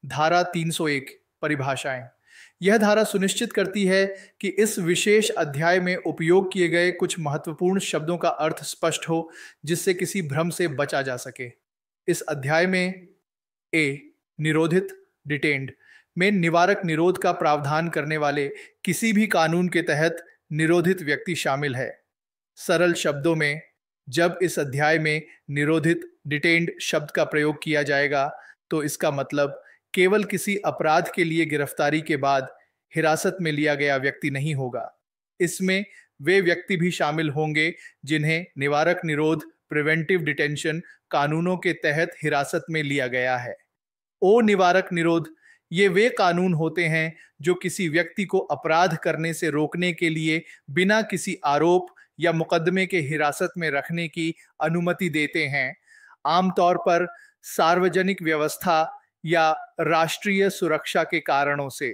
धारा 301 परिभाषाएं। यह धारा सुनिश्चित करती है कि इस विशेष अध्याय में उपयोग किए गए कुछ महत्वपूर्ण शब्दों का अर्थ स्पष्ट हो, जिससे किसी भ्रम से बचा जा सके। इस अध्याय में निरोधित डिटेन्ड में निवारक निरोध का प्रावधान करने वाले किसी भी कानून के तहत निरोधित व्यक्ति शामिल है। सरल शब्दों में, जब इस अध्याय में निरोधित डिटेन्ड शब्द का प्रयोग किया जाएगा तो इसका मतलब केवल किसी अपराध के लिए गिरफ्तारी के बाद हिरासत में लिया गया व्यक्ति नहीं होगा। इसमें वे व्यक्ति भी शामिल होंगे जिन्हें निवारक निरोध प्रिवेंटिव डिटेंशन कानूनों के तहत हिरासत में लिया गया है। निवारक निरोध ये वे कानून होते हैं जो किसी व्यक्ति को अपराध करने से रोकने के लिए बिना किसी आरोप या मुकदमे के हिरासत में रखने की अनुमति देते हैं, आमतौर पर सार्वजनिक व्यवस्था या राष्ट्रीय सुरक्षा के कारणों से।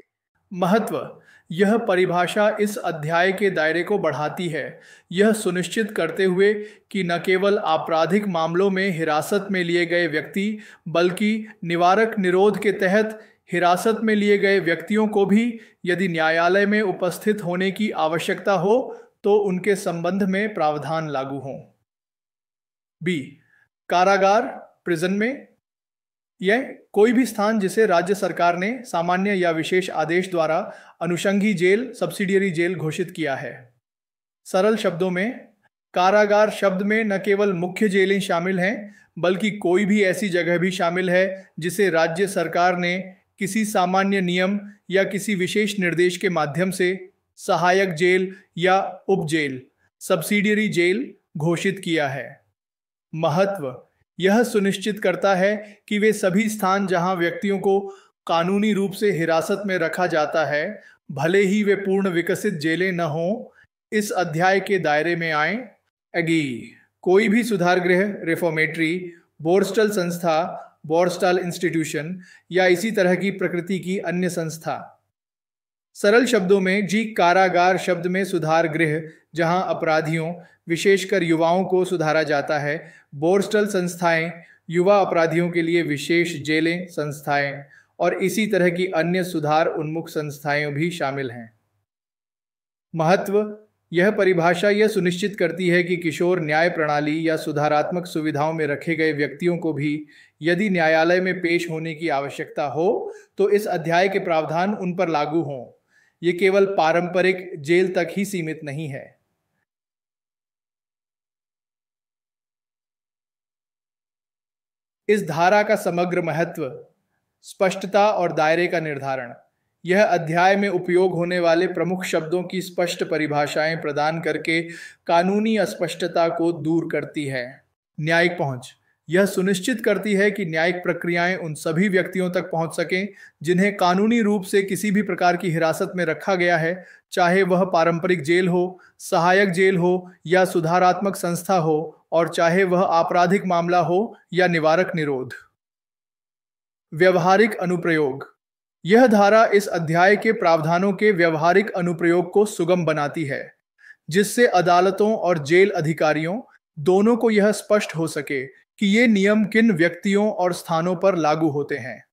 महत्व: यह परिभाषा इस अध्याय के दायरे को बढ़ाती है, यह सुनिश्चित करते हुए कि न केवल आपराधिक मामलों में हिरासत में लिए गए व्यक्ति बल्कि निवारक निरोध के तहत हिरासत में लिए गए व्यक्तियों को भी यदि न्यायालय में उपस्थित होने की आवश्यकता हो तो उनके संबंध में प्रावधान लागू हों। कारागार प्रिजन में यह कोई भी स्थान जिसे राज्य सरकार ने सामान्य या विशेष आदेश द्वारा अनुषंगी जेल सब्सिडियरी जेल घोषित किया है। सरल शब्दों में, कारागार शब्द में न केवल मुख्य जेलें शामिल हैं बल्कि कोई भी ऐसी जगह भी शामिल है जिसे राज्य सरकार ने किसी सामान्य नियम या किसी विशेष निर्देश के माध्यम से सहायक जेल या उप जेल सब्सिडियरी जेल घोषित किया है। महत्व: यह सुनिश्चित करता है कि वे सभी स्थान जहां व्यक्तियों को कानूनी रूप से हिरासत में रखा जाता है, भले ही वे पूर्ण विकसित जेलें न हों, इस अध्याय के दायरे में आएं। कोई भी सुधार गृह, रिफॉर्मेटरी, बोरस्टल संस्था, बोरस्टल इंस्टीट्यूशन या इसी तरह की प्रकृति की अन्य संस्था। सरल शब्दों में, कारागार शब्द में सुधार गृह जहां अपराधियों, विशेषकर युवाओं को सुधारा जाता है। बोरस्टल संस्थाएं युवा अपराधियों के लिए विशेष जेलें संस्थाएं और इसी तरह की अन्य सुधार उन्मुख संस्थाएं भी शामिल हैं। महत्व: यह परिभाषा यह सुनिश्चित करती है कि किशोर न्याय प्रणाली या सुधारात्मक सुविधाओं में रखे गए व्यक्तियों को भी यदि न्यायालय में पेश होने की आवश्यकता हो तो इस अध्याय के प्रावधान उन पर लागू हों। ये केवल पारंपरिक जेल तक ही सीमित नहीं है। इस धारा का समग्र महत्व: स्पष्टता और दायरे का निर्धारण। यह अध्याय में उपयोग होने वाले प्रमुख शब्दों की स्पष्ट परिभाषाएं प्रदान करके कानूनी अस्पष्टता को दूर करती है। न्यायिक पहुंच: यह सुनिश्चित करती है कि न्यायिक प्रक्रियाएं उन सभी व्यक्तियों तक पहुंच सकें जिन्हें कानूनी रूप से किसी भी प्रकार की हिरासत में रखा गया है, चाहे वह पारंपरिक जेल हो, सहायक जेल हो या सुधारात्मक संस्था हो, और चाहे वह आपराधिक मामला हो या निवारक निरोध। व्यवहारिक अनुप्रयोग: यह धारा इस अध्याय के प्रावधानों के व्यवहारिक अनुप्रयोग को सुगम बनाती है, जिससे अदालतों और जेल अधिकारियों दोनों को यह स्पष्ट हो सके कि ये नियम किन व्यक्तियों और स्थानों पर लागू होते हैं।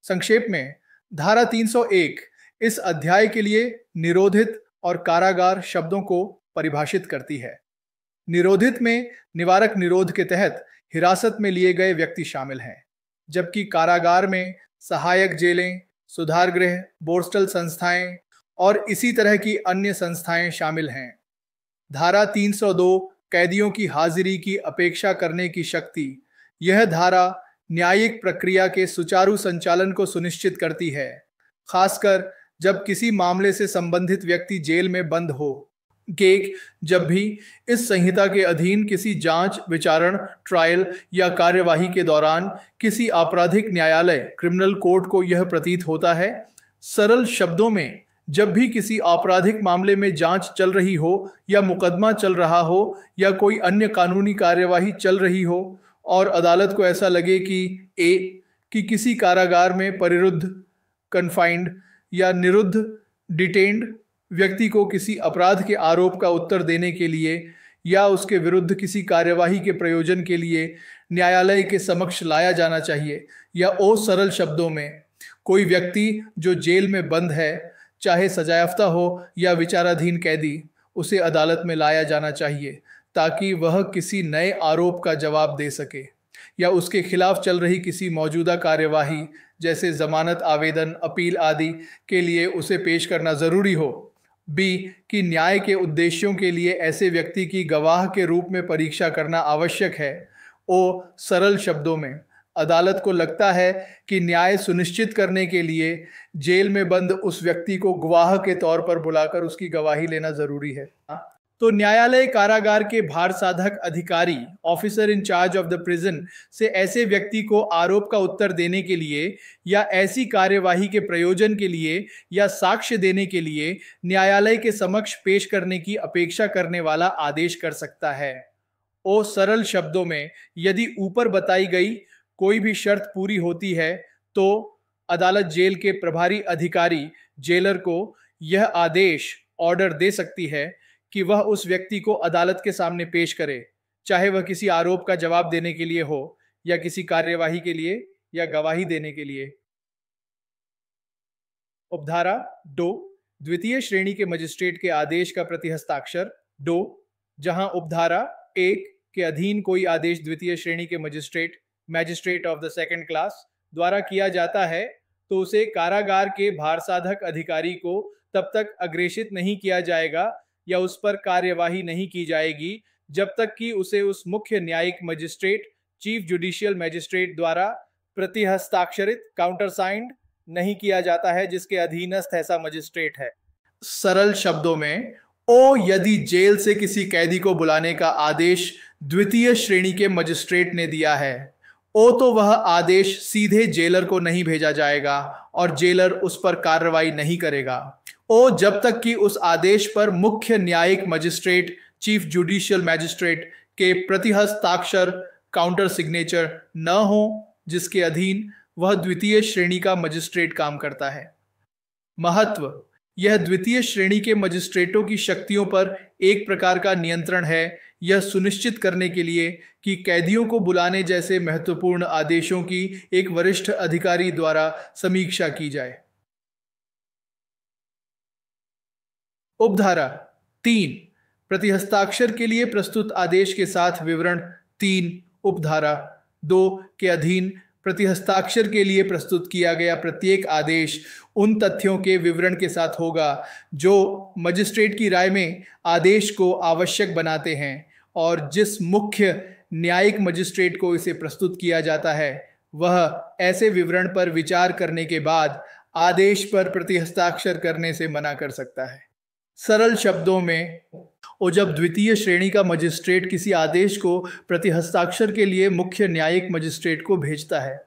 संक्षेप में, धारा 301 इस अध्याय के लिए निरोधित और कारागार शब्दों को परिभाषित करती है। निरोधित में निवारक निरोध के तहत हिरासत में लिए गए व्यक्ति शामिल हैं, जबकि कारागार में सहायक जेलें, सुधार गृह, बोरस्टल संस्थाएं और इसी तरह की अन्य संस्थाएं शामिल हैं। धारा 302 कैदियों की हाजिरी की अपेक्षा करने की शक्ति। यह धारा न्यायिक प्रक्रिया के सुचारू संचालन को सुनिश्चित करती है, खासकर जब किसी मामले से संबंधित व्यक्ति जेल में बंद हो। जब भी इस संहिता के अधीन किसी जांच, विचारण, ट्रायल या कार्यवाही के दौरान किसी आपराधिक न्यायालय, क्रिमिनल कोर्ट को यह प्रतीत होता है। सरल शब्दों में, जब भी किसी आपराधिक मामले में जांच चल रही हो या मुकदमा चल रहा हो या कोई अन्य कानूनी कार्यवाही चल रही हो और अदालत को ऐसा लगे कि किसी कारागार में परिरुद्ध, कन्फाइंड या निरुद्ध, डिटेन्ड व्यक्ति को किसी अपराध के आरोप का उत्तर देने के लिए या उसके विरुद्ध किसी कार्यवाही के प्रयोजन के लिए न्यायालय के समक्ष लाया जाना चाहिए, या ओ सरल शब्दों में, कोई व्यक्ति जो जेल में बंद है, चाहे सजायाफ्ता हो या विचाराधीन कैदी, उसे अदालत में लाया जाना चाहिए ताकि वह किसी नए आरोप का जवाब दे सके या उसके खिलाफ चल रही किसी मौजूदा कार्यवाही जैसे जमानत आवेदन, अपील आदि के लिए उसे पेश करना जरूरी हो। बी, कि न्याय के उद्देश्यों के लिए ऐसे व्यक्ति की गवाह के रूप में परीक्षा करना आवश्यक है। ओ सरल शब्दों में, अदालत को लगता है कि न्याय सुनिश्चित करने के लिए जेल में बंद उस व्यक्ति को गवाह के तौर पर बुलाकर उसकी गवाही लेना जरूरी है। तो न्यायालय कारागार के भार साधक अधिकारी, officer in charge of the prison, से ऐसे व्यक्ति को आरोप का उत्तर देने के लिए या ऐसी कार्यवाही के प्रयोजन के लिए या साक्ष्य देने के लिए न्यायालय के समक्ष पेश करने की अपेक्षा करने वाला आदेश कर सकता है। ओ सरल शब्दों में, यदि ऊपर बताई गई कोई भी शर्त पूरी होती है तो अदालत जेल के प्रभारी अधिकारी जेलर को यह आदेश, ऑर्डर दे सकती है कि वह उस व्यक्ति को अदालत के सामने पेश करे, चाहे वह किसी आरोप का जवाब देने के लिए हो या किसी कार्यवाही के लिए या गवाही देने के लिए। उपधारा 2, द्वितीय श्रेणी के मजिस्ट्रेट के आदेश का प्रतिहस्ताक्षर। 2, जहां उपधारा 1 के अधीन कोई आदेश द्वितीय श्रेणी के magistrate of the second class द्वारा किया जाता है तो उसे कारागार के भारसाधक अधिकारी को तब तक अग्रेषित नहीं किया जाएगा या उस पर कार्यवाही नहीं की जाएगी जब तक कि उसे उस मुख्य न्यायिक मजिस्ट्रेट, चीफ जुडिशियल मैजिस्ट्रेट द्वारा प्रतिहस्ताक्षरित, काउंटरसाइंड नहीं किया जाता है जिसके अधीनस्थ ऐसा मजिस्ट्रेट है। सरल शब्दों में, ओ यदि जेल से किसी कैदी को बुलाने का आदेश द्वितीय श्रेणी के मजिस्ट्रेट ने दिया है, ओ तो वह आदेश सीधे जेलर को नहीं भेजा जाएगा और जेलर उस पर कार्रवाई नहीं करेगा। ओ जब तक कि उस आदेश पर मुख्य न्यायिक मजिस्ट्रेट, चीफ जुडिशियल मैजिस्ट्रेट के प्रतिहस्ताक्षर, काउंटर सिग्नेचर न हो जिसके अधीन वह द्वितीय श्रेणी का मजिस्ट्रेट काम करता है। महत्व, यह द्वितीय श्रेणी के मजिस्ट्रेटों की शक्तियों पर एक प्रकार का नियंत्रण है, यह सुनिश्चित करने के लिए कि कैदियों को बुलाने जैसे महत्वपूर्ण आदेशों की एक वरिष्ठ अधिकारी द्वारा समीक्षा की जाए। उपधारा 3, प्रतिहस्ताक्षर के लिए प्रस्तुत आदेश के साथ विवरण। 3, उपधारा 2 के अधीन प्रतिहस्ताक्षर के लिए प्रस्तुत किया गया प्रत्येक आदेश उन तथ्यों के विवरण के साथ होगा जो मजिस्ट्रेट की राय में आदेश को आवश्यक बनाते हैं और जिस मुख्य न्यायिक मजिस्ट्रेट को इसे प्रस्तुत किया जाता है वह ऐसे विवरण पर विचार करने के बाद आदेश पर प्रतिहस्ताक्षर करने से मना कर सकता है। सरल शब्दों में, और जब द्वितीय श्रेणी का मजिस्ट्रेट किसी आदेश को प्रतिहस्ताक्षर के लिए मुख्य न्यायिक मजिस्ट्रेट को भेजता है,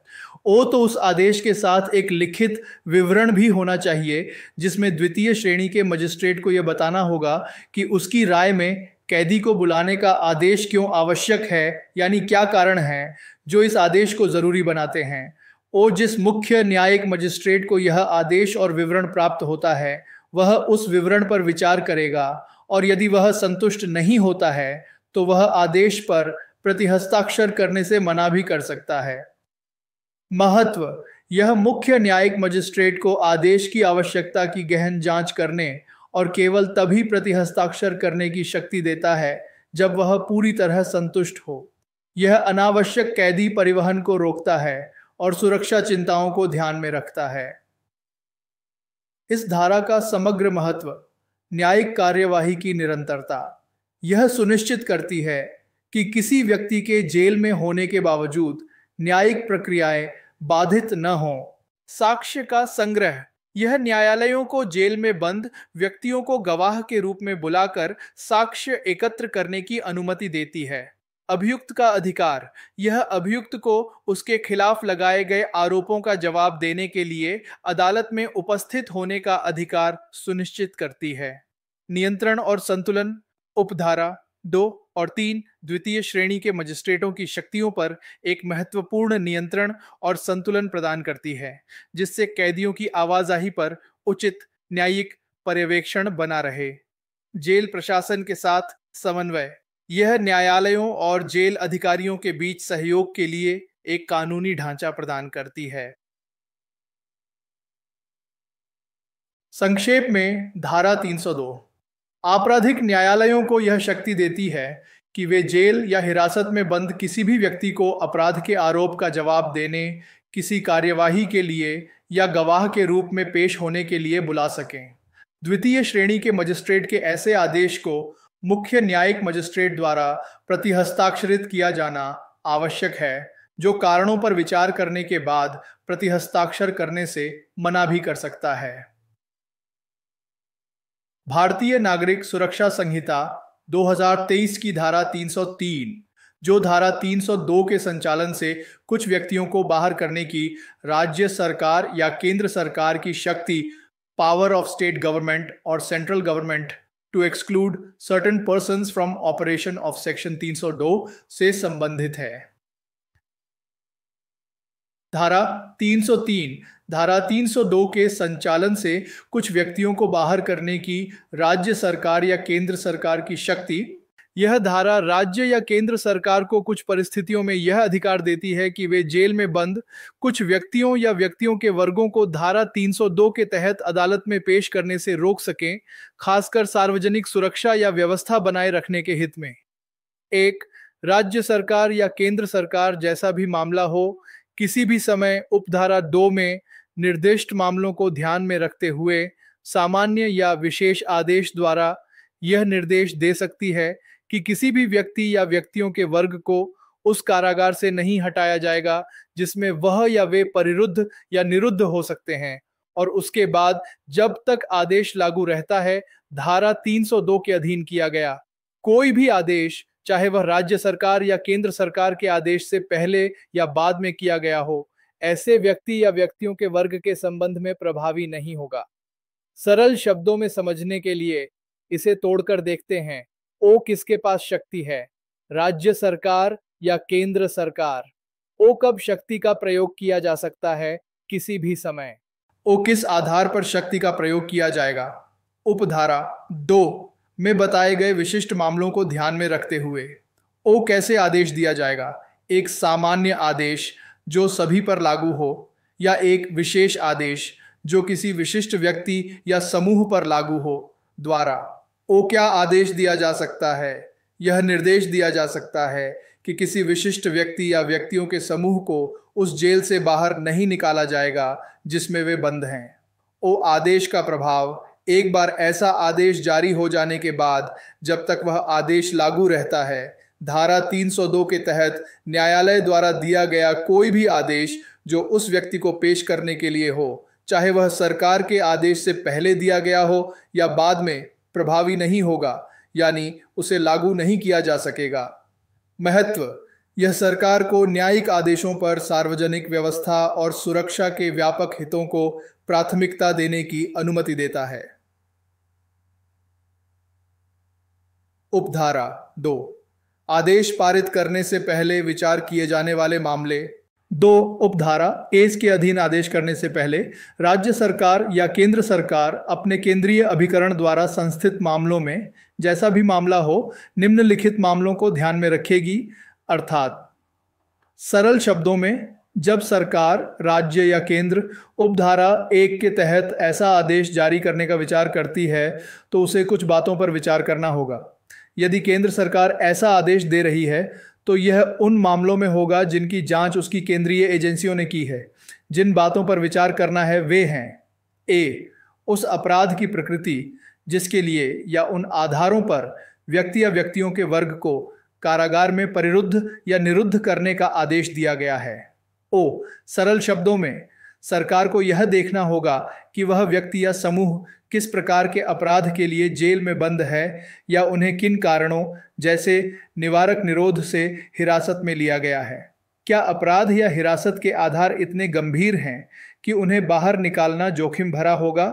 ओ तो उस आदेश के साथ एक लिखित विवरण भी होना चाहिए जिसमें द्वितीय श्रेणी के मजिस्ट्रेट को यह बताना होगा कि उसकी राय में कैदी को बुलाने का आदेश क्यों आवश्यक है, यानी क्या कारण है जो इस आदेश को जरूरी बनाते हैं। ओ जिस मुख्य न्यायिक मजिस्ट्रेट को यह आदेश और विवरण प्राप्त होता है वह उस विवरण पर विचार करेगा और यदि वह संतुष्ट नहीं होता है तो वह आदेश पर प्रतिहस्ताक्षर करने से मना भी कर सकता है। महत्व, यह मुख्य न्यायिक मजिस्ट्रेट को आदेश की आवश्यकता की गहन जांच करने और केवल तभी प्रतिहस्ताक्षर करने की शक्ति देता है जब वह पूरी तरह संतुष्ट हो। यह अनावश्यक कैदी परिवहन को रोकता है और सुरक्षा चिंताओं को ध्यान में रखता है। इस धारा का समग्र महत्व, न्यायिक कार्यवाही की निरंतरता, यह सुनिश्चित करती है कि किसी व्यक्ति के जेल में होने के बावजूद न्यायिक प्रक्रियाएं बाधित न हों। साक्ष्य का संग्रह, यह न्यायालयों को जेल में बंद व्यक्तियों को गवाह के रूप में बुलाकर साक्ष्य एकत्र करने की अनुमति देती है। अभियुक्त का अधिकार, यह अभियुक्त को उसके खिलाफ लगाए गए आरोपों का जवाब देने के लिए अदालत में उपस्थित होने का अधिकार सुनिश्चित करती है। नियंत्रण और संतुलन, उपधारा 2 और 3 द्वितीय श्रेणी के मजिस्ट्रेटों की शक्तियों पर एक महत्वपूर्ण नियंत्रण और संतुलन प्रदान करती है जिससे कैदियों की आवाजाही पर उचित न्यायिक पर्यवेक्षण बना रहे। जेल प्रशासन के साथ समन्वय, यह न्यायालयों और जेल अधिकारियों के बीच सहयोग के लिए एक कानूनी ढांचा प्रदान करती है। संक्षेप में, धारा 302 आपराधिक न्यायालयों को यह शक्ति देती है कि वे जेल या हिरासत में बंद किसी भी व्यक्ति को अपराध के आरोप का जवाब देने, किसी कार्यवाही के लिए या गवाह के रूप में पेश होने के लिए बुला सकें। द्वितीय श्रेणी के मजिस्ट्रेट के ऐसे आदेश को मुख्य न्यायिक मजिस्ट्रेट द्वारा प्रतिहस्ताक्षरित किया जाना आवश्यक है, जो कारणों पर विचार करने के बाद प्रतिहस्ताक्षर करने से मना भी कर सकता है। भारतीय नागरिक सुरक्षा संहिता 2023 की धारा 303, जो धारा 302 के संचालन से कुछ व्यक्तियों को बाहर करने की राज्य सरकार या केंद्र सरकार की शक्ति, पावर ऑफ स्टेट गवर्नमेंट और central government to exclude certain persons from operation of section 302 से संबंधित है। धारा 303 धारा 302 के संचालन से कुछ व्यक्तियों को बाहर करने की राज्य सरकार या केंद्र सरकार की शक्ति। यह धारा राज्य या केंद्र सरकार को कुछ परिस्थितियों में यह अधिकार देती है कि वे जेल में बंद कुछ व्यक्तियों या व्यक्तियों के वर्गों को धारा 302 के तहत अदालत में पेश करने से रोक सकें, खासकर सार्वजनिक सुरक्षा या व्यवस्था बनाए रखने के हित में। एक, राज्य सरकार या केंद्र सरकार जैसा भी मामला हो, किसी भी समय उपधारा 2 में निर्दिष्ट मामलों को ध्यान में रखते हुए सामान्य या विशेष आदेश द्वारा यह निर्देश दे सकती है कि किसी भी व्यक्ति या व्यक्तियों के वर्ग को उस कारागार से नहीं हटाया जाएगा जिसमें वह या वे परिरुद्ध या निरुद्ध हो सकते हैं, और उसके बाद जब तक आदेश लागू रहता है धारा 302 के अधीन किया गया कोई भी आदेश, चाहे वह राज्य सरकार या केंद्र सरकार के आदेश से पहले या बाद में किया गया हो, ऐसे व्यक्ति या व्यक्तियों के वर्ग के संबंध में प्रभावी नहीं होगा। सरल शब्दों में समझने के लिए इसे तोड़कर देखते हैं। ओ किसके पास शक्ति है, राज्य सरकार या केंद्र सरकार। ओ कब शक्ति का प्रयोग किया जा सकता है, किसी भी समय। ओ किस आधार पर शक्ति का प्रयोग किया जाएगा, उपधारा 2 में बताए गए विशिष्ट मामलों को ध्यान में रखते हुए। ओ कैसे आदेश दिया जाएगा, एक सामान्य आदेश जो सभी पर लागू हो, या एक विशेष आदेश जो किसी विशिष्ट व्यक्ति या समूह पर लागू हो द्वारा। ओ क्या आदेश दिया जा सकता है, यह निर्देश दिया जा सकता है कि किसी विशिष्ट व्यक्ति या व्यक्तियों के समूह को उस जेल से बाहर नहीं निकाला जाएगा जिसमें वे बंद हैं। ओ आदेश का प्रभाव एक बार ऐसा आदेश जारी हो जाने के बाद जब तक वह आदेश लागू रहता है, धारा 302 के तहत न्यायालय द्वारा दिया गया कोई भी आदेश जो उस व्यक्ति को पेश करने के लिए हो, चाहे वह सरकार के आदेश से पहले दिया गया हो या बाद में, प्रभावी नहीं होगा, यानी उसे लागू नहीं किया जा सकेगा। महत्व: यह सरकार को न्यायिक आदेशों पर सार्वजनिक व्यवस्था और सुरक्षा के व्यापक हितों को प्राथमिकता देने की अनुमति देता है। उपधारा 2 आदेश पारित करने से पहले विचार किए जाने वाले मामले। 2 उपधारा केस के अधीन आदेश करने से पहले राज्य सरकार या केंद्र सरकार अपने केंद्रीय अभिकरण द्वारा संस्थित मामलों में जैसा भी मामला हो, निम्नलिखित मामलों को ध्यान में रखेगी, अर्थात सरल शब्दों में, जब सरकार, राज्य या केंद्र उपधारा 1 के तहत ऐसा आदेश जारी करने का विचार करती है तो उसे कुछ बातों पर विचार करना होगा। यदि केंद्र सरकार ऐसा आदेश दे रही है तो यह उन मामलों में होगा जिनकी जांच उसकी केंद्रीय एजेंसियों ने की है। जिन बातों पर विचार करना है वे हैं: ए, उस अपराध की प्रकृति जिसके लिए या उन आधारों पर व्यक्ति या व्यक्तियों के वर्ग को कारागार में परिरुद्ध या निरुद्ध करने का आदेश दिया गया है। ओ, सरल शब्दों में, सरकार को यह देखना होगा कि वह व्यक्ति या समूह किस प्रकार के अपराध के लिए जेल में बंद है या उन्हें किन कारणों, जैसे निवारक निरोध से हिरासत में लिया गया है। क्या अपराध या हिरासत के आधार इतने गंभीर हैं कि उन्हें बाहर निकालना जोखिम भरा होगा।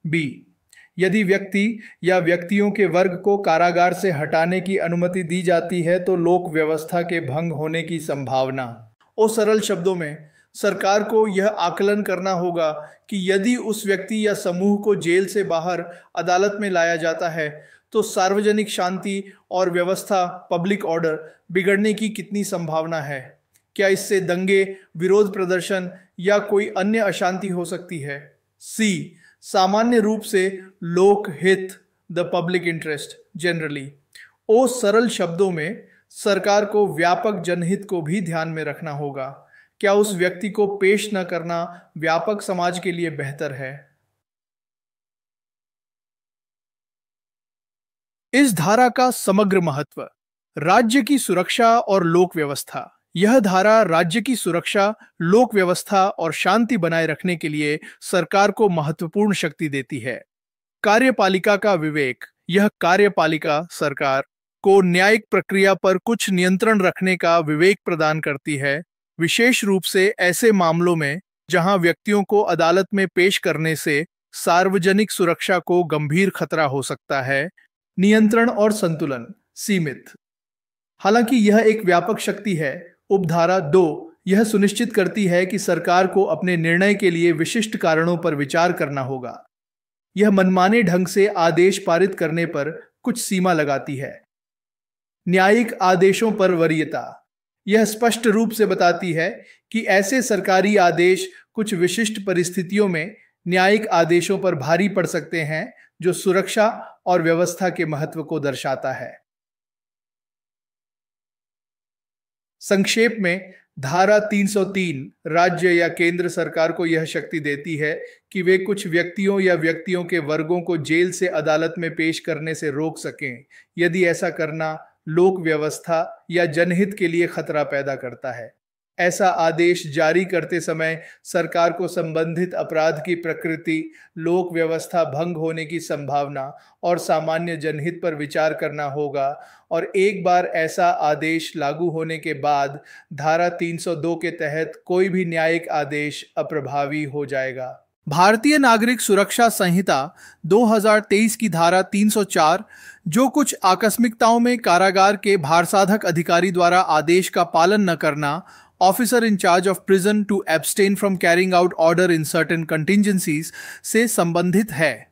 बी, यदि व्यक्ति या व्यक्तियों के वर्ग को कारागार से हटाने की अनुमति दी जाती है तो लोक व्यवस्था के भंग होने की संभावना। ओ, सरल शब्दों में, सरकार को यह आकलन करना होगा कि यदि उस व्यक्ति या समूह को जेल से बाहर अदालत में लाया जाता है तो सार्वजनिक शांति और व्यवस्था, पब्लिक ऑर्डर बिगड़ने की कितनी संभावना है? क्या इससे दंगे, विरोध प्रदर्शन या कोई अन्य अशांति हो सकती है? सी, सामान्य रूप से लोक हित, द पब्लिक इंटरेस्ट जनरली। ओ, सरल शब्दों में सरकार को व्यापक जनहित को भी ध्यान में रखना होगा। क्या उस व्यक्ति को पेश न करना व्यापक समाज के लिए बेहतर है? इस धारा का समग्र महत्व। राज्य की सुरक्षा और लोक व्यवस्था। यह धारा राज्य की सुरक्षा, लोक व्यवस्था और शांति बनाए रखने के लिए सरकार को महत्वपूर्ण शक्ति देती है। कार्यपालिका का विवेक। यह कार्यपालिका सरकार को न्यायिक प्रक्रिया पर कुछ नियंत्रण रखने का विवेक प्रदान करती है, विशेष रूप से ऐसे मामलों में जहां व्यक्तियों को अदालत में पेश करने से सार्वजनिक सुरक्षा को गंभीर खतरा हो सकता है। नियंत्रण और संतुलन सीमित। हालांकि यह एक व्यापक शक्ति है, उपधारा 2 यह सुनिश्चित करती है कि सरकार को अपने निर्णय के लिए विशिष्ट कारणों पर विचार करना होगा। यह मनमाने ढंग से आदेश पारित करने पर कुछ सीमा लगाती है। न्यायिक आदेशों पर वरीयता। यह स्पष्ट रूप से बताती है कि ऐसे सरकारी आदेश कुछ विशिष्ट परिस्थितियों में न्यायिक आदेशों पर भारी पड़ सकते हैं, जो सुरक्षा और व्यवस्था के महत्व को दर्शाता है। संक्षेप में, धारा 303 राज्य या केंद्र सरकार को यह शक्ति देती है कि वे कुछ व्यक्तियों या व्यक्तियों के वर्गों को जेल से अदालत में पेश करने से रोक सकें, यदि ऐसा करना लोक व्यवस्था या जनहित के लिए खतरा पैदा करता है। ऐसा आदेश जारी करते समय सरकार को संबंधित अपराध की प्रकृति, लोक व्यवस्था भंग होने की संभावना और सामान्य जनहित पर विचार करना होगा, और एक बार ऐसा आदेश लागू होने के बाद धारा 302 के तहत कोई भी न्यायिक आदेश अप्रभावी हो जाएगा। भारतीय नागरिक सुरक्षा संहिता 2023 की धारा 304 जो कुछ आकस्मिकताओं में कारागार के भारसाधक अधिकारी द्वारा आदेश का पालन न करना, officer in charge of prison to abstain from carrying out order in certain contingencies से संबंधित है।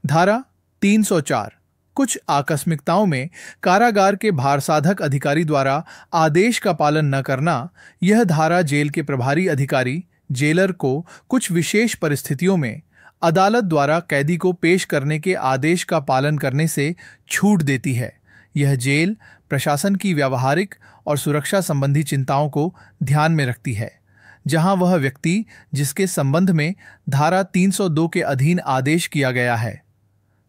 धारा 304 कुछ आकस्मिकताओं में कारागार के भारसाधक अधिकारी द्वारा आदेश का पालन न करना। यह धारा जेल के प्रभारी अधिकारी, जेलर को कुछ विशेष परिस्थितियों में अदालत द्वारा कैदी को पेश करने के आदेश का पालन करने से छूट देती है। यह जेल प्रशासन की व्यावहारिक और सुरक्षा संबंधी चिंताओं को ध्यान में रखती है, जहां वह व्यक्ति जिसके संबंध में धारा 302 के अधीन आदेश किया गया है।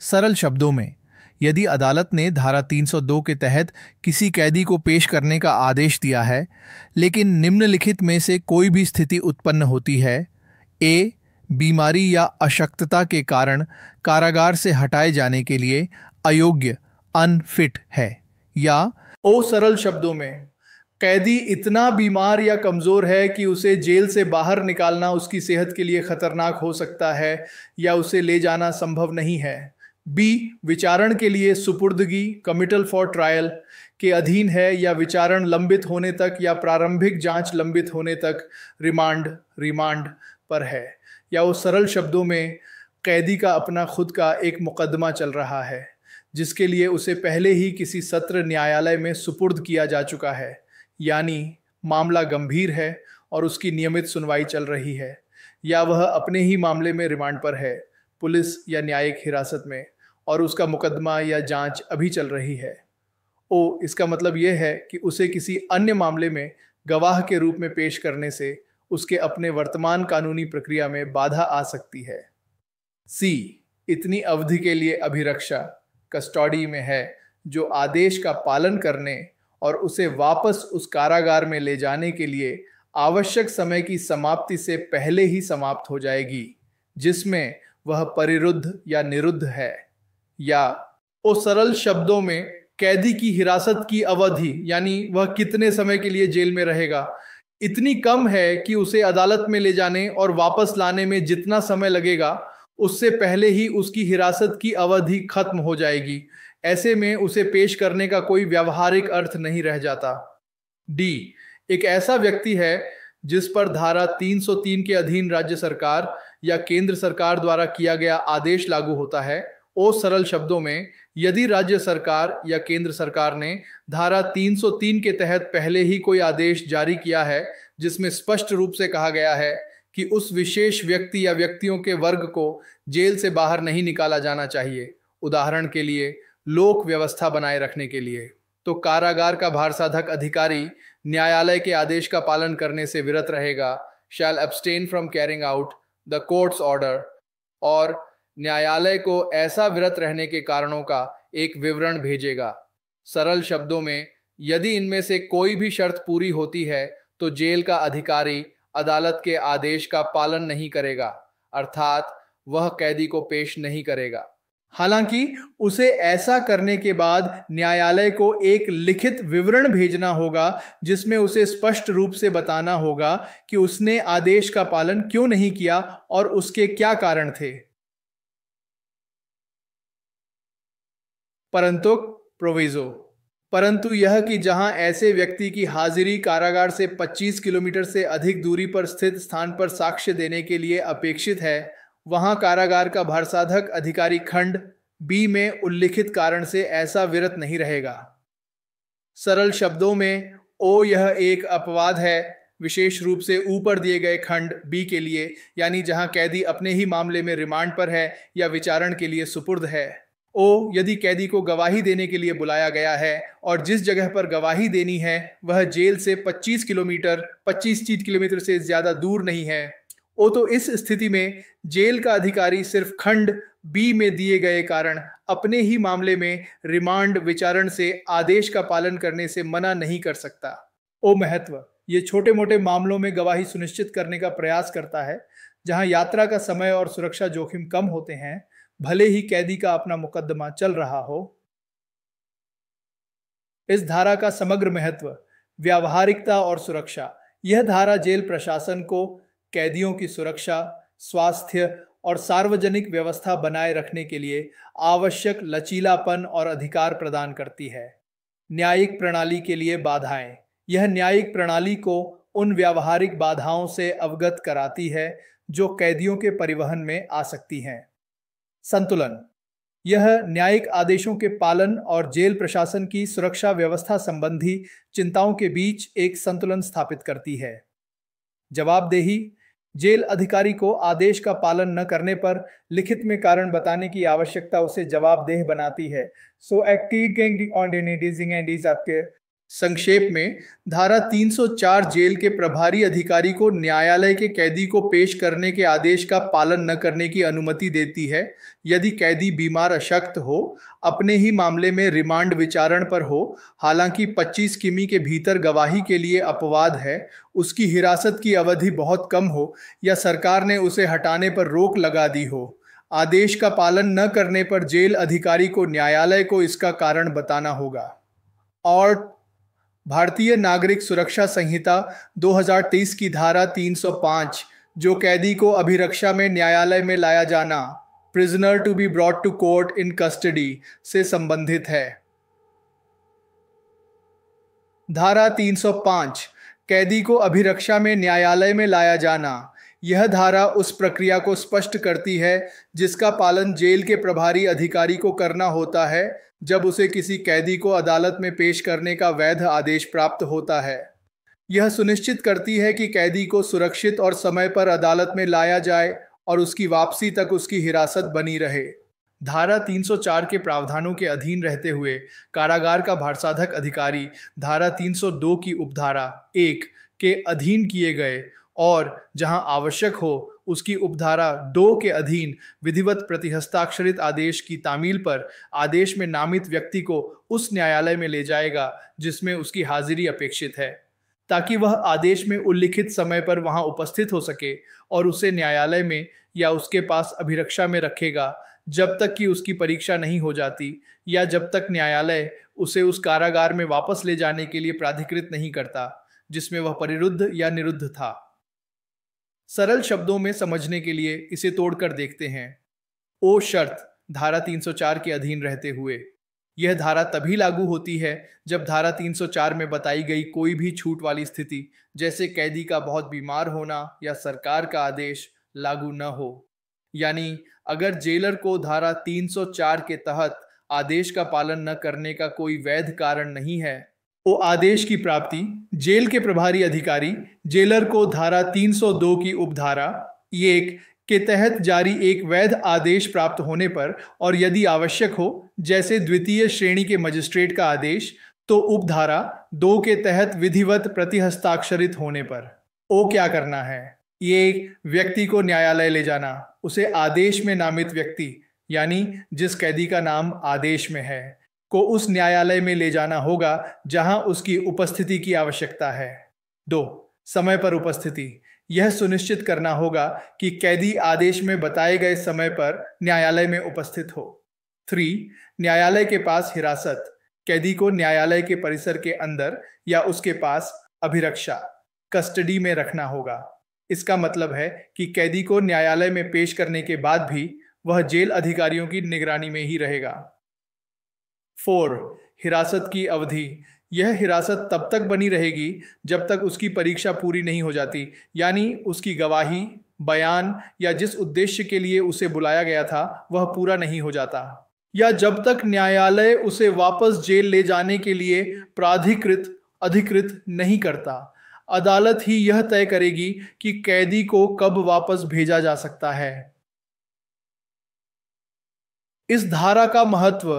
सरल शब्दों में, यदि अदालत ने धारा 302 के तहत किसी कैदी को पेश करने का आदेश दिया है, लेकिन निम्नलिखित में से कोई भी स्थिति उत्पन्न होती है: ए, बीमारी या अशक्तता के कारण कारागार से हटाए जाने के लिए अयोग्य, अनफिट है, या ओ, सरल शब्दों में, कैदी इतना बीमार या कमजोर है कि उसे जेल से बाहर निकालना उसकी सेहत के लिए खतरनाक हो सकता है या उसे ले जाना संभव नहीं है। बी, विचारण के लिए सुपुर्दगी, कमिटल फॉर ट्रायल के अधीन है या विचारण लंबित होने तक या प्रारंभिक जांच लंबित होने तक रिमांड पर है, या वो सरल शब्दों में, कैदी का अपना खुद का एक मुकदमा चल रहा है जिसके लिए उसे पहले ही किसी सत्र न्यायालय में सुपुर्द किया जा चुका है, यानी मामला गंभीर है और उसकी नियमित सुनवाई चल रही है, या वह अपने ही मामले में रिमांड पर है, पुलिस या न्यायिक हिरासत में, और उसका मुकदमा या जांच अभी चल रही है। ओ, इसका मतलब यह है कि उसे किसी अन्य मामले में गवाह के रूप में पेश करने से उसके अपने वर्तमान कानूनी प्रक्रिया में बाधा आ सकती है। सी, इतनी अवधि के लिए अभिरक्षा कस्टडी में है जो आदेश का पालन करने और उसे वापस उस कारागार में ले जाने के लिए आवश्यक समय की समाप्ति से पहले ही समाप्त हो जाएगी, जिसमें वह परिरुद्ध या निरुद्ध है। या ओ, सरल शब्दों में, कैदी की हिरासत की अवधि, यानी वह कितने समय के लिए जेल में रहेगा, इतनी कम है कि उसे अदालत में ले जाने और वापस लाने में जितना समय लगेगा उससे पहले ही उसकी हिरासत की अवधि खत्म हो जाएगी। ऐसे में उसे पेश करने का कोई व्यावहारिक अर्थ नहीं रह जाता। डी, एक ऐसा व्यक्ति है जिस पर धारा 303 के अधीन राज्य सरकार या केंद्र सरकार द्वारा किया गया आदेश लागू होता है, ओ सरल शब्दों में, यदि राज्य सरकार या केंद्र सरकार ने धारा 303 के तहत पहले ही कोई आदेश जारी किया है जिसमें स्पष्ट रूप से कहा गया है कि उस विशेष व्यक्ति या व्यक्तियों के वर्ग को जेल से बाहर नहीं निकाला जाना चाहिए, उदाहरण के लिए लोक व्यवस्था बनाए रखने के लिए, तो कारागार का भारसाधक अधिकारी न्यायालय के आदेश का पालन करने से विरत रहेगा, shall abstain from carrying out the court's order, और न्यायालय को ऐसा विरत रहने के कारणों का एक विवरण भेजेगा। सरल शब्दों में, यदि इनमें से कोई भी शर्त पूरी होती है तो जेल का अधिकारी अदालत के आदेश का पालन नहीं करेगा, अर्थात वह कैदी को पेश नहीं करेगा। हालांकि उसे ऐसा करने के बाद न्यायालय को एक लिखित विवरण भेजना होगा जिसमें उसे स्पष्ट रूप से बताना होगा कि उसने आदेश का पालन क्यों नहीं किया और उसके क्या कारण थे। परंतु प्रोविजो, परंतु यह कि जहां ऐसे व्यक्ति की हाजिरी कारागार से 25 किलोमीटर से अधिक दूरी पर स्थित स्थान पर साक्ष्य देने के लिए अपेक्षित है, वहां कारागार का भारसाधक अधिकारी खंड बी में उल्लिखित कारण से ऐसा विरत नहीं रहेगा। सरल शब्दों में, ओ यह एक अपवाद है, विशेष रूप से ऊपर दिए गए खंड बी के लिए, यानी जहां कैदी अपने ही मामले में रिमांड पर है या विचारण के लिए सुपुर्द है। ओ यदि कैदी को गवाही देने के लिए बुलाया गया है और जिस जगह पर गवाही देनी है वह जेल से 25 किलोमीटर से ज्यादा दूर नहीं है, ओ तो इस स्थिति में जेल का अधिकारी सिर्फ खंड बी में दिए गए कारण अपने ही मामले में रिमांड विचारण से आदेश का पालन करने से मना नहीं कर सकता। ओ महत्व, ये छोटे मोटे मामलों में गवाही सुनिश्चित करने का प्रयास करता है जहां यात्रा का समय और सुरक्षा जोखिम कम होते हैं, भले ही कैदी का अपना मुकदमा चल रहा हो। इस धारा का समग्र महत्व, व्यावहारिकता और सुरक्षा। यह धारा जेल प्रशासन को कैदियों की सुरक्षा, स्वास्थ्य और सार्वजनिक व्यवस्था बनाए रखने के लिए आवश्यक लचीलापन और अधिकार प्रदान करती है। न्यायिक प्रणाली के लिए बाधाएं। यह न्यायिक प्रणाली को उन व्यावहारिक बाधाओं से अवगत कराती है जो कैदियों के परिवहन में आ सकती हैं। संतुलन, यह न्यायिक आदेशों के पालन और जेल प्रशासन की सुरक्षा व्यवस्था संबंधी चिंताओं के बीच एक संतुलन स्थापित करती है। जवाबदेही, जेल अधिकारी को आदेश का पालन न करने पर लिखित में कारण बताने की आवश्यकता उसे जवाबदेह बनाती है। सो एक्टिंग ऑन एंड आपके संक्षेप में, धारा 304 जेल के प्रभारी अधिकारी को न्यायालय के कैदी को पेश करने के आदेश का पालन न करने की अनुमति देती है यदि कैदी बीमार अशक्त हो, अपने ही मामले में रिमांड विचारण पर हो, हालांकि 25 किमी के भीतर गवाही के लिए अपवाद है, उसकी हिरासत की अवधि बहुत कम हो या सरकार ने उसे हटाने पर रोक लगा दी हो। आदेश का पालन न करने पर जेल अधिकारी को न्यायालय को इसका कारण बताना होगा। और भारतीय नागरिक सुरक्षा संहिता 2023 की धारा 305 जो कैदी को अभिरक्षा में न्यायालय में लाया जाना, prisoner to be brought to court in custody से संबंधित है। धारा 305 कैदी को अभिरक्षा में न्यायालय में लाया जाना, यह धारा उस प्रक्रिया को स्पष्ट करती है जिसका पालन जेल के प्रभारी अधिकारी को करना होता है जब उसे किसी कैदी को अदालत में पेश करने का वैध आदेश प्राप्त होता है। यह सुनिश्चित करती है कि कैदी को सुरक्षित और समय पर अदालत में लाया जाए और उसकी वापसी तक उसकी हिरासत बनी रहे। धारा 304 के प्रावधानों के अधीन रहते हुए कारागार का भारसाधक अधिकारी धारा 302 की उपधारा 1 के अधीन किए गए और जहां आवश्यक हो उसकी उपधारा 2 के अधीन विधिवत प्रतिहस्ताक्षरित आदेश की तामील पर आदेश में नामित व्यक्ति को उस न्यायालय में ले जाएगा जिसमें उसकी हाजिरी अपेक्षित है, ताकि वह आदेश में उल्लिखित समय पर वहां उपस्थित हो सके और उसे न्यायालय में या उसके पास अभिरक्षा में रखेगा जब तक कि उसकी परीक्षा नहीं हो जाती या जब तक न्यायालय उसे उस कारागार में वापस ले जाने के लिए प्राधिकृत नहीं करता जिसमें वह परिरुद्ध या निरुद्ध था। सरल शब्दों में समझने के लिए इसे तोड़कर देखते हैं। ओ शर्त धारा 304 के अधीन रहते हुए, यह धारा तभी लागू होती है जब धारा 304 में बताई गई कोई भी छूट वाली स्थिति जैसे कैदी का बहुत बीमार होना या सरकार का आदेश लागू न हो। यानी अगर जेलर को धारा 304 के तहत आदेश का पालन न करने का कोई वैध कारण नहीं है, तो आदेश की प्राप्ति जेल के प्रभारी अधिकारी जेलर को धारा 302 की उपधारा 1 के तहत जारी एक वैध आदेश प्राप्त होने पर और यदि आवश्यक हो, जैसे द्वितीय श्रेणी के मजिस्ट्रेट का आदेश, तो उपधारा 2 के तहत विधिवत प्रतिहस्ताक्षरित होने पर। ओ क्या करना है? ये व्यक्ति को न्यायालय ले जाना, उसे आदेश में नामित व्यक्ति यानी जिस कैदी का नाम आदेश में है को उस न्यायालय में ले जाना होगा जहां उसकी उपस्थिति की आवश्यकता है। 2. समय पर उपस्थिति। यह सुनिश्चित करना होगा कि कैदी आदेश में बताए गए समय पर न्यायालय में उपस्थित हो। 3. न्यायालय के पास हिरासत। कैदी को न्यायालय के परिसर के अंदर या उसके पास अभिरक्षा कस्टडी में रखना होगा। इसका मतलब है कि कैदी को न्यायालय में पेश करने के बाद भी वह जेल अधिकारियों की निगरानी में ही रहेगा। 4. हिरासत की अवधि। यह हिरासत तब तक बनी रहेगी जब तक उसकी परीक्षा पूरी नहीं हो जाती, यानी उसकी गवाही, बयान या जिस उद्देश्य के लिए उसे बुलाया गया था वह पूरा नहीं हो जाता, या जब तक न्यायालय उसे वापस जेल ले जाने के लिए प्राधिकृत अधिकृत नहीं करता। अदालत ही यह तय करेगी कि कैदी को कब वापस भेजा जा सकता है। इस धारा का महत्व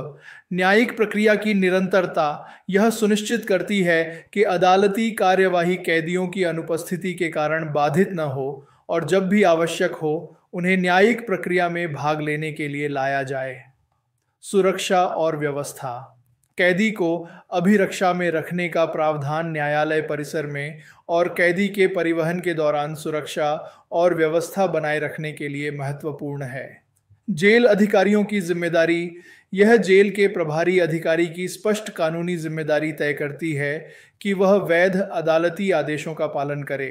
न्यायिक प्रक्रिया की निरंतरता यह सुनिश्चित करती है कि अदालती कार्यवाही कैदियों की अनुपस्थिति के कारण बाधित न हो और जब भी आवश्यक हो उन्हें न्यायिक प्रक्रिया में भाग लेने के लिए लाया जाए। सुरक्षा और व्यवस्था। कैदी को अभिरक्षा में रखने का प्रावधान न्यायालय परिसर में और कैदी के परिवहन के दौरान सुरक्षा और व्यवस्था बनाए रखने के लिए महत्वपूर्ण है। जेल अधिकारियों की जिम्मेदारी। यह जेल के प्रभारी अधिकारी की स्पष्ट कानूनी जिम्मेदारी तय करती है कि वह वैध अदालती आदेशों का पालन करे।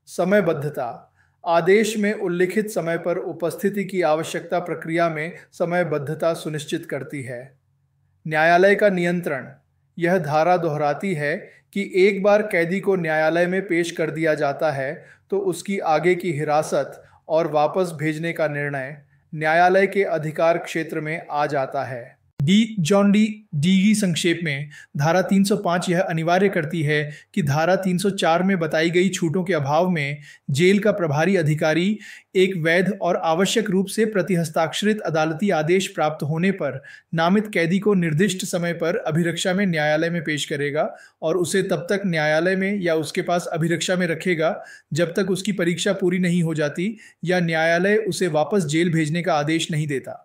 समयबद्धता। आदेश में उल्लिखित समय पर उपस्थिति की आवश्यकता प्रक्रिया में समयबद्धता सुनिश्चित करती है। न्यायालय का नियंत्रण। यह धारा दोहराती है कि एक बार कैदी को न्यायालय में पेश कर दिया जाता है तो उसकी आगे की हिरासत और वापस भेजने का निर्णय न्यायालय के अधिकार क्षेत्र में आ जाता है। जॉन डी संक्षेप में धारा 305 यह अनिवार्य करती है कि धारा 304 में बताई गई छूटों के अभाव में जेल का प्रभारी अधिकारी एक वैध और आवश्यक रूप से प्रतिहस्ताक्षरित अदालती आदेश प्राप्त होने पर नामित कैदी को निर्दिष्ट समय पर अभिरक्षा में न्यायालय में पेश करेगा और उसे तब तक न्यायालय में या उसके पास अभिरक्षा में रखेगा जब तक उसकी परीक्षा पूरी नहीं हो जाती या न्यायालय उसे वापस जेल भेजने का आदेश नहीं देता।